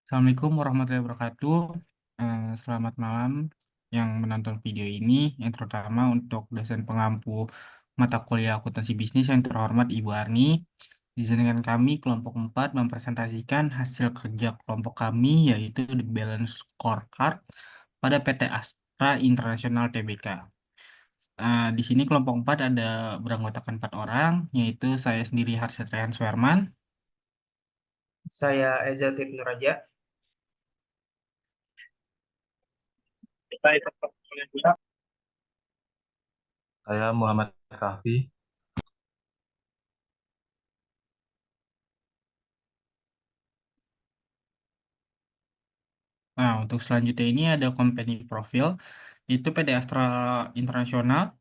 Assalamualaikum warahmatullahi wabarakatuh. Selamat malam yang menonton video ini, yang terutama untuk dosen pengampu mata kuliah akuntansi bisnis yang terhormat Ibu Arni. Izinkan kami kelompok 4 mempresentasikan hasil kerja kelompok kami, yaitu The Balance Scorecard pada PT Astra International Tbk. Di sini kelompok 4 ada beranggotakan 4 orang, yaitu saya sendiri Harsetrian Suherman, Saya Eza Nuraja. Saya Muhammad Kahfi. Nah, untuk selanjutnya ini ada company profil, itu PT Astra Internasional.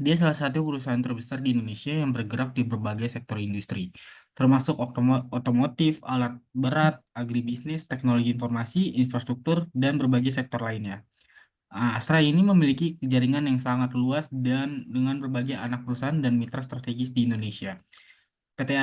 Dia salah satu perusahaan terbesar di Indonesia yang bergerak di berbagai sektor industri, termasuk otomotif, alat berat, agribisnis, teknologi informasi, infrastruktur, dan berbagai sektor lainnya. Astra ini memiliki jaringan yang sangat luas dan dengan berbagai anak perusahaan dan mitra strategis di Indonesia. PT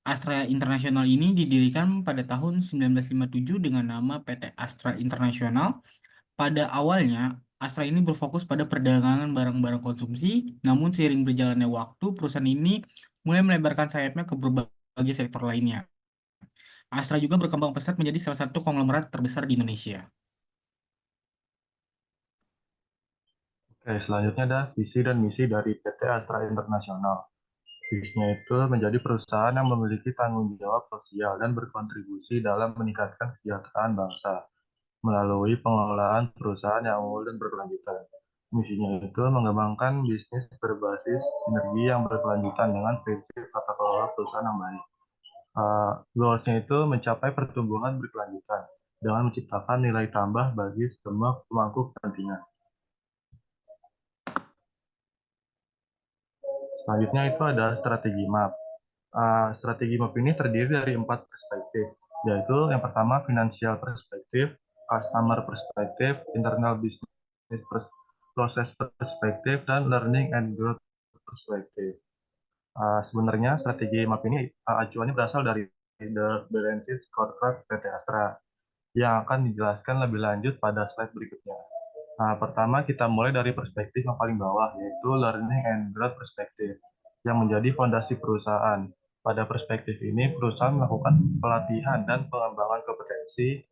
Astra Internasional ini didirikan pada tahun 1957 dengan nama PT Astra Internasional. Pada awalnya, Astra ini berfokus pada perdagangan barang-barang konsumsi, namun seiring berjalannya waktu, perusahaan ini mulai melebarkan sayapnya ke berbagai sektor lainnya. Astra juga berkembang pesat menjadi salah satu konglomerat terbesar di Indonesia. Oke, selanjutnya ada visi dan misi dari PT Astra Internasional. Visinya itu menjadi perusahaan yang memiliki tanggung jawab sosial dan berkontribusi dalam meningkatkan kesejahteraan bangsa melalui pengelolaan perusahaan yang unggul dan berkelanjutan. Misinya itu mengembangkan bisnis berbasis sinergi yang berkelanjutan dengan prinsip tata kelola perusahaan yang baik. Goals-nya itu mencapai pertumbuhan berkelanjutan dengan menciptakan nilai tambah bagi semua pemangku kepentingan. Selanjutnya itu ada strategi MAP. Strategi MAP ini terdiri dari 4 perspektif, yaitu yang pertama financial perspektif, customer perspektif, internal business proses perspektif, dan learning and growth perspektif. Sebenarnya strategi MAP ini acuannya berasal dari The Balanced Scorecard PT Astra yang akan dijelaskan lebih lanjut pada slide berikutnya. Pertama kita mulai dari perspektif yang paling bawah, yaitu learning and growth perspektif, yang menjadi fondasi perusahaan. Pada perspektif ini, perusahaan melakukan pelatihan dan pengembangan kompetensi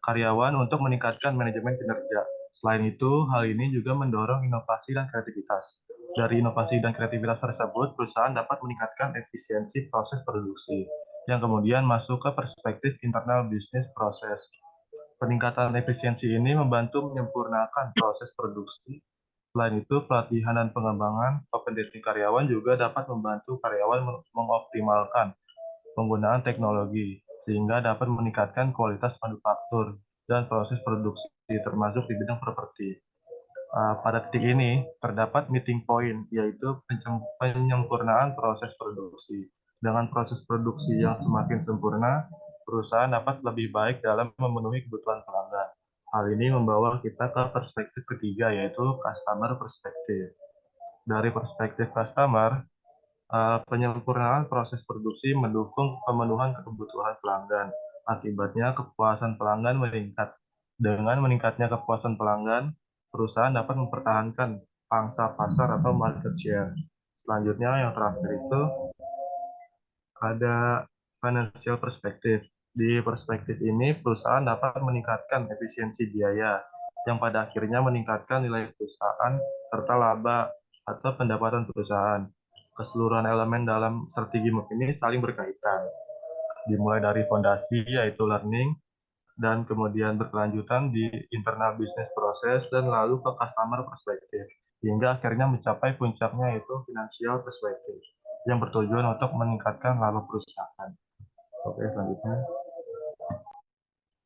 karyawan untuk meningkatkan manajemen kinerja. Selain itu, hal ini juga mendorong inovasi dan kreativitas. Dari inovasi dan kreativitas tersebut, perusahaan dapat meningkatkan efisiensi proses produksi, yang kemudian masuk ke perspektif internal bisnis proses. Peningkatan efisiensi ini membantu menyempurnakan proses produksi. Selain itu, pelatihan dan pengembangan kompetensi karyawan juga dapat membantu karyawan mengoptimalkan penggunaan teknologi, sehingga dapat meningkatkan kualitas manufaktur dan proses produksi, termasuk di bidang properti. Pada titik ini, terdapat meeting point, yaitu penyempurnaan proses produksi. Dengan proses produksi yang semakin sempurna, perusahaan dapat lebih baik dalam memenuhi kebutuhan pelanggan. Hal ini membawa kita ke perspektif ketiga, yaitu customer perspektif. Dari perspektif customer, penyempurnaan proses produksi mendukung pemenuhan kebutuhan pelanggan. Akibatnya, kepuasan pelanggan meningkat. Dengan meningkatnya kepuasan pelanggan, perusahaan dapat mempertahankan pangsa pasar atau market share. Selanjutnya, yang terakhir itu ada financial perspective. Di perspektif ini, perusahaan dapat meningkatkan efisiensi biaya, yang pada akhirnya meningkatkan nilai perusahaan serta laba atau pendapatan perusahaan. Keseluruhan elemen dalam strategi MOP ini saling berkaitan, dimulai dari fondasi yaitu learning, dan kemudian berkelanjutan di internal business proses, dan lalu ke customer perspective, hingga akhirnya mencapai puncaknya yaitu financial perspective, yang bertujuan untuk meningkatkan laba perusahaan. Oke, selanjutnya.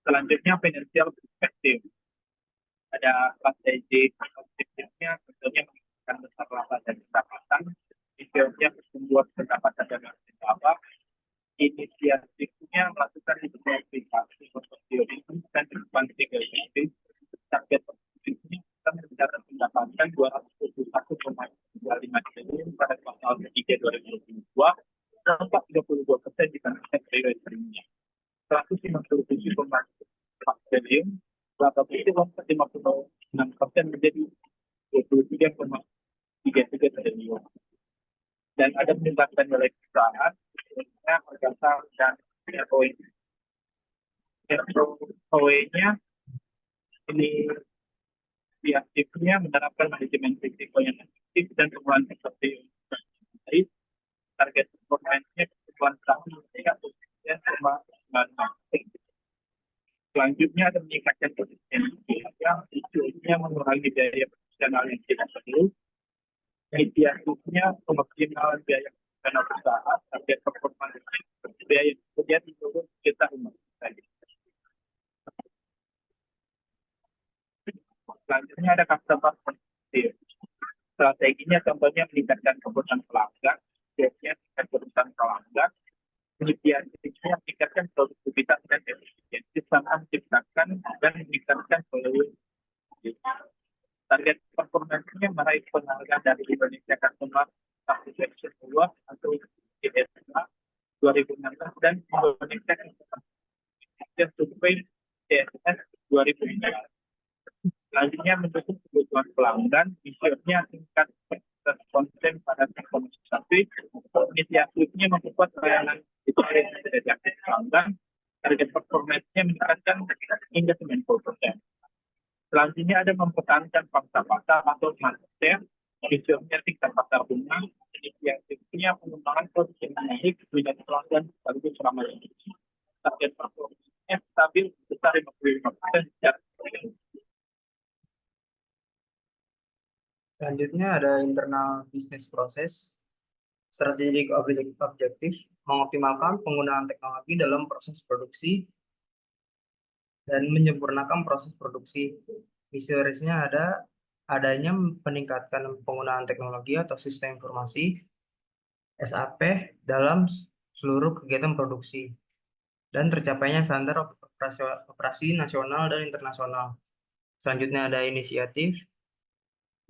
Selanjutnya financial perspektif. Ada strategi objektifnya tentunya meningkatkan besar laba dan pendapatan, misalnya pertumbuhan pendapatan dan margin laba. Inisiatifnya melakukan identifikasi portfolio dan ekspansi geografis. Target objektifnya kita mencatat pendapatan 221,25 triliun pada kuartal ketiga 2022, dan 42% dibandingkan periode sebelumnya. 157 itu lompat 56% menjadi 23,33 triliun. Dan ada peningkatan nilai perusahaan, harga saham dan ROE. ROE-nya ini aktifnya menerapkan manajemen risiko yang efektif dan pengelolaan seperti baik. Target performance-nya pertumbuhan tahun 3,96%. Selanjutnya ada meningkatkan efisiensi yang tujuannya mengurangi biaya operasional yang tidak perlu. Mitigasinya pengoptimalan biaya operasional usaha, target performance biaya kemudian turun sekitar 5%. Selanjutnya ada customer perspective. Strateginya contohnya meningkatkan kebutuhan pelanggan, biasanya tingkat kebutuhan pelanggan, kemudian meningkatkan produktivitas dan efisiensi sama menciptakan dan meningkatkan value. Target performance-nya meraih penghargaan dari Indonesia Customer Satisfaction Award atau ICSA 2016 dan Indonesia Customer Survey CSS 2016. Selanjutnya mendukung kebutuhan pelanggan, misalnya tingkat konten pada sektor industri, inisiatifnya memperkuat layanan dari pelanggan, target performance-nya meningkatkan hingga 90%. Selanjutnya ada mempertahankan pangsa pasar atau market share, misalnya tingkat pasar bunga, inisiatifnya pengembangan produk yang menarik dengan pelanggan sekaligus ramah lingkungan. Target performance-nya stabil sebesar 55% secara bertahun. Selanjutnya ada internal business process, strategic objektif, mengoptimalkan penggunaan teknologi dalam proses produksi dan menyempurnakan proses produksi. Misiorisnya ada adanya meningkatkan penggunaan teknologi atau sistem informasi SAP dalam seluruh kegiatan produksi dan tercapainya standar operasi nasional dan internasional. Selanjutnya ada inisiatif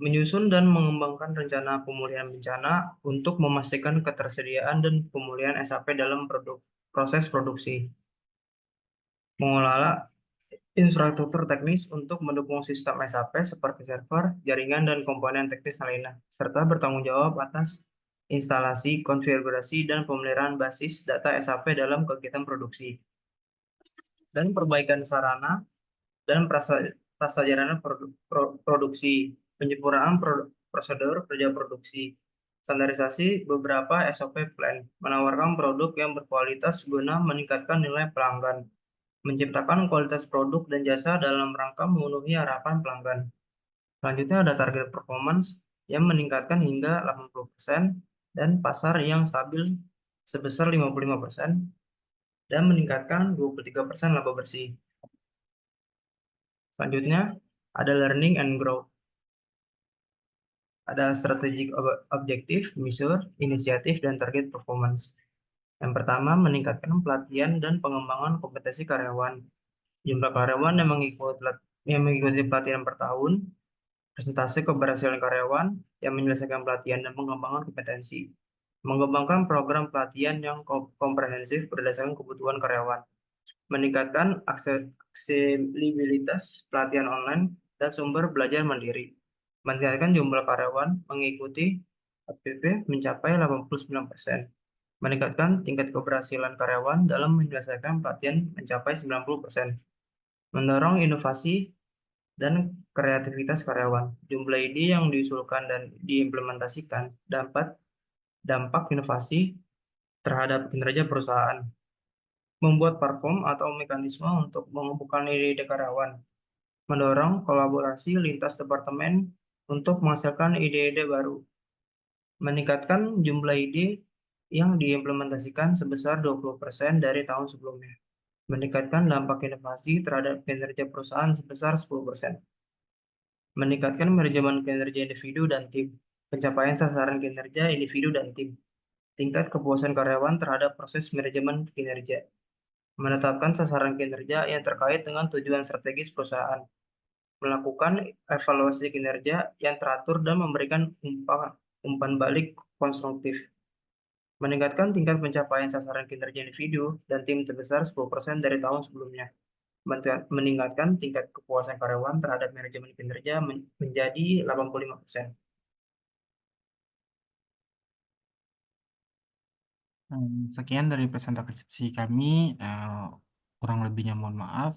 menyusun dan mengembangkan rencana pemulihan bencana untuk memastikan ketersediaan dan pemulihan SAP dalam proses produksi. Mengelola infrastruktur teknis untuk mendukung sistem SAP seperti server, jaringan, dan komponen teknis lainnya, serta bertanggung jawab atas instalasi, konfigurasi, dan pemeliharaan basis data SAP dalam kegiatan produksi. Dan perbaikan sarana dan prasarana produksi, penyempurnaan prosedur kerja produksi, standarisasi beberapa SOP plan, menawarkan produk yang berkualitas guna meningkatkan nilai pelanggan, menciptakan kualitas produk dan jasa dalam rangka memenuhi harapan pelanggan. Selanjutnya ada target performance yang meningkatkan hingga 80% dan pasar yang stabil sebesar 55% dan meningkatkan 23% laba bersih. Selanjutnya ada learning and growth. Ada strategic objektif, measure, inisiatif, dan target performance. Yang pertama, meningkatkan pelatihan dan pengembangan kompetensi karyawan. Jumlah karyawan yang mengikuti pelatihan per tahun, presentasi keberhasilan karyawan yang menyelesaikan pelatihan dan pengembangan kompetensi. Mengembangkan program pelatihan yang komprehensif berdasarkan kebutuhan karyawan. Meningkatkan aksesibilitas pelatihan online dan sumber belajar mandiri. Meningkatkan jumlah karyawan mengikuti APP mencapai 89%. Meningkatkan tingkat keberhasilan karyawan dalam menyelesaikan pelatihan mencapai 90%. Mendorong inovasi dan kreativitas karyawan. Jumlah ide yang diusulkan dan diimplementasikan dapat dampak inovasi terhadap kinerja perusahaan. Membuat platform atau mekanisme untuk mengumpulkan ide-ide karyawan. Mendorong kolaborasi lintas departemen untuk menghasilkan ide-ide baru. Meningkatkan jumlah ide yang diimplementasikan sebesar 20% dari tahun sebelumnya. Meningkatkan dampak inovasi terhadap kinerja perusahaan sebesar 10%. Meningkatkan manajemen kinerja individu dan tim. Pencapaian sasaran kinerja individu dan tim. Tingkat kepuasan karyawan terhadap proses manajemen kinerja. Menetapkan sasaran kinerja yang terkait dengan tujuan strategis perusahaan. Melakukan evaluasi kinerja yang teratur dan memberikan umpan balik konstruktif. Meningkatkan tingkat pencapaian sasaran kinerja individu dan tim sebesar 10% dari tahun sebelumnya. meningkatkan tingkat kepuasan karyawan terhadap manajemen kinerja menjadi 85%. Sekian dari presentasi kami. eh, Kurang lebihnya mohon maaf.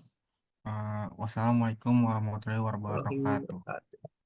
Wassalamualaikum warahmatullahi Waalaikumsalam wabarakatuh. warahmatullahi wabarakatuh.